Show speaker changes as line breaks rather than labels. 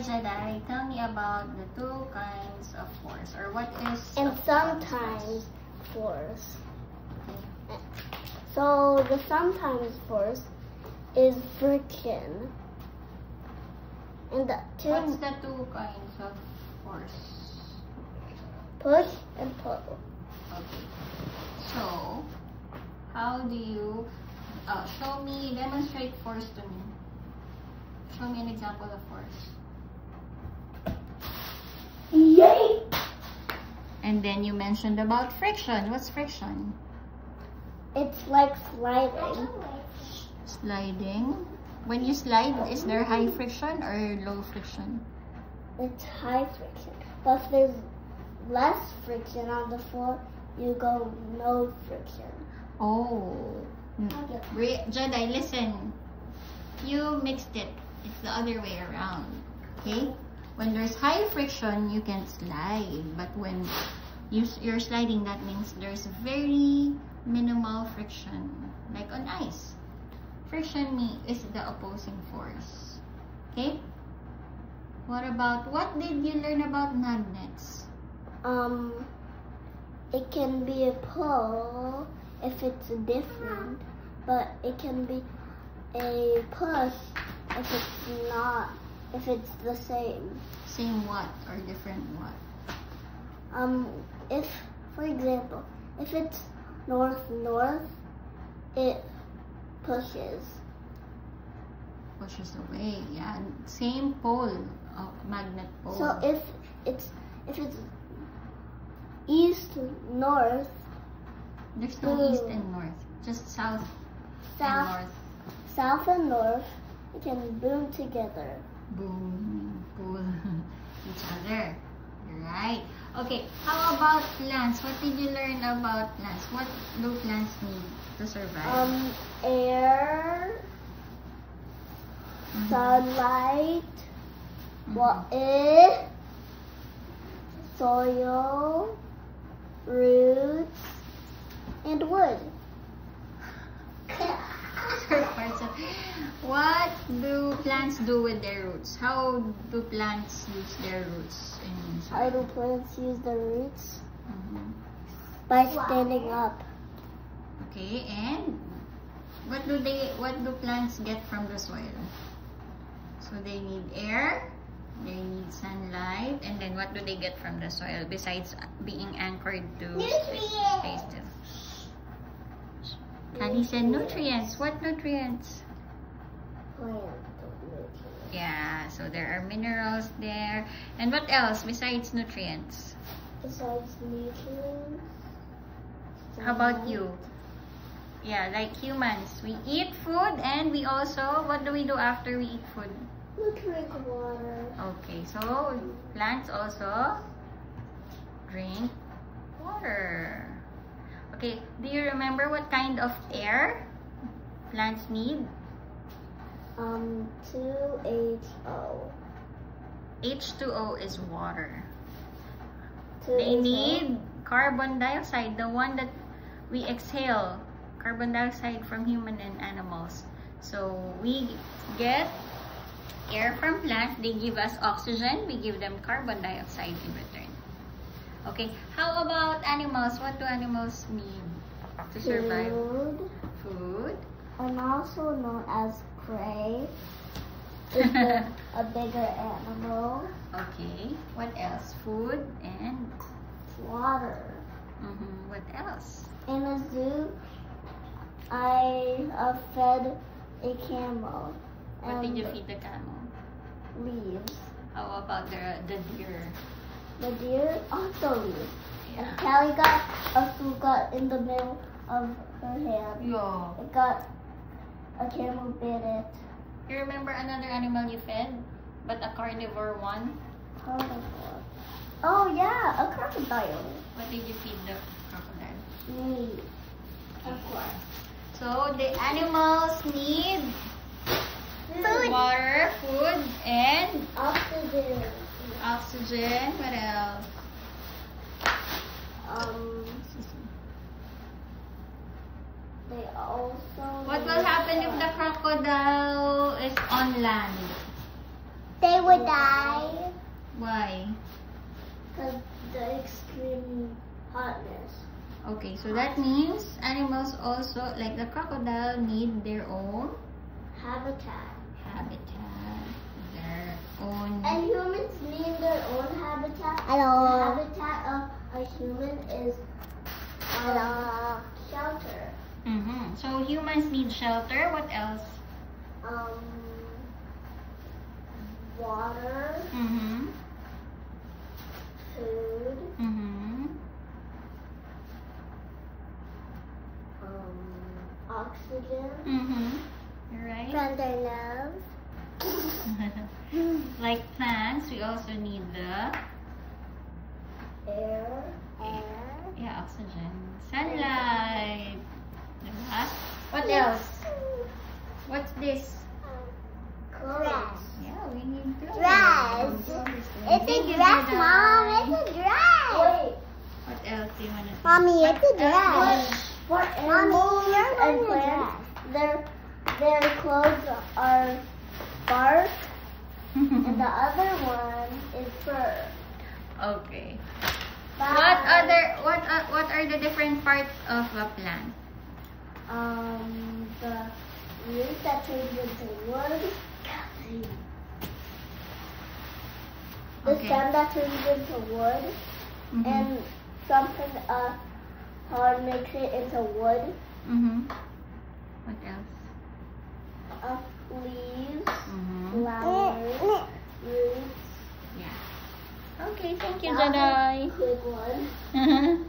Jedi, tell me about the two kinds of force, or what is
and sometimes force. So the sometimes force is friction. And the
What's the two kinds of force?
push and pull.
Okay. So, how do you show me, demonstrate force to me. Show me an example of force.
Yay!
And then you mentioned about friction. What's friction?
It's like sliding.
Sliding. When you slide, is there high friction or low friction?
It's high friction. But if there's less friction on the floor, you go no friction.
Oh. Jedi, listen. You mixed it. It's the other way around. Okay? When there's high friction, you can slide. But when you're sliding, that means there's very minimal friction. Like on ice. Friction is the opposing force. Okay? What did you learn about magnets?
It can be a pull if it's different, but it can be a push if it's the same.
Same what or different what?
If, for example, if it's north, it pushes.
Pushes away, yeah. Same pole, magnet pole.
So if it's east-north,
there's no east and north, just south and north.
South and north, it can boom together.
Boom, pull each other. Right. Okay, how about plants? What did you learn about plants? What do plants need to survive?
Air, sunlight, water, soil, roots, and wood.
What do plants do with their roots? How do plants use their roots in soil?
How do plants use their roots? By standing up.
Okay, and what do plants get from the soil? So they need air, they need sunlight, and then what do they get from the soil besides being anchored to space? Kali said nutrients. What nutrients?
Plant nutrients.
Yeah, so there are minerals there. And what else besides nutrients?
Besides nutrients?
How about you? Yeah, like humans. We eat food and we also, what do we do after we eat food?
We drink water.
Okay, so plants also drink water. Okay, do you remember what kind of air plants need?
2HO.
H2O is water.
2HO.
They need carbon dioxide, the one that we exhale. Carbon dioxide from human and animals. So we get air from plants. They give us oxygen. We give them carbon dioxide in return. Okay, how about animals? What do animals need to survive? Food.
And also known as prey. Is a bigger animal.
Okay, what else? Food and
Water.
What else?
In a zoo, I fed a camel.
What did you feed the camel?
Leaves.
How about the deer?
The deer also leaves.
Yeah.
And Callie got a fruit got in the middle of her hand.
Yeah.
It got a camel bit it.
You remember another animal you fed, but a carnivore one?
Carnivore. Oh yeah, a crocodile.
What did you feed the crocodile?
Meat. Of course.
So the animals need
Food.
water, food, and
Oxygen.
oxygen. What else?
They also.
What will happen if the crocodile is on land?
They would die.
Why?
Because the extreme hotness.
Okay, so that means animals also, like the crocodile, need their own
Habitat.
habitat. Their own...
And humans need their own habitat.
Hello.
The habitat of a human is shelter.
Mm-hmm. So humans need shelter. What else?
Water,
Mm-hmm.
food,
Mm-hmm.
oxygen.
Mm-hmm. Right?
From their nose.
Like plants, we also need the
Air.
oxygen, sunlight. Diba? What else? What's this?
Grass.
Yeah, we need clothes.
Grass. It's
Thank
a
you,
dress,
Dada.
Mom. It's a dress.
Wait,
What else do you want to say?
Mommy, it's a
What
dress.
else?
for animals
you're
and
wearing a
plants, their clothes are bark, and the other one is fur.
Okay.
Bye.
What are the different parts of a plant?
The leaf that turns into wood. The
Okay.
stem that turns into wood,
Mm-hmm.
and something hard makes it into wood.
Mm-hmm. What else?
Leaves,
Mm-hmm.
flowers, roots.
Yeah. Okay, thank you,
That was a
Jedi.
quick one.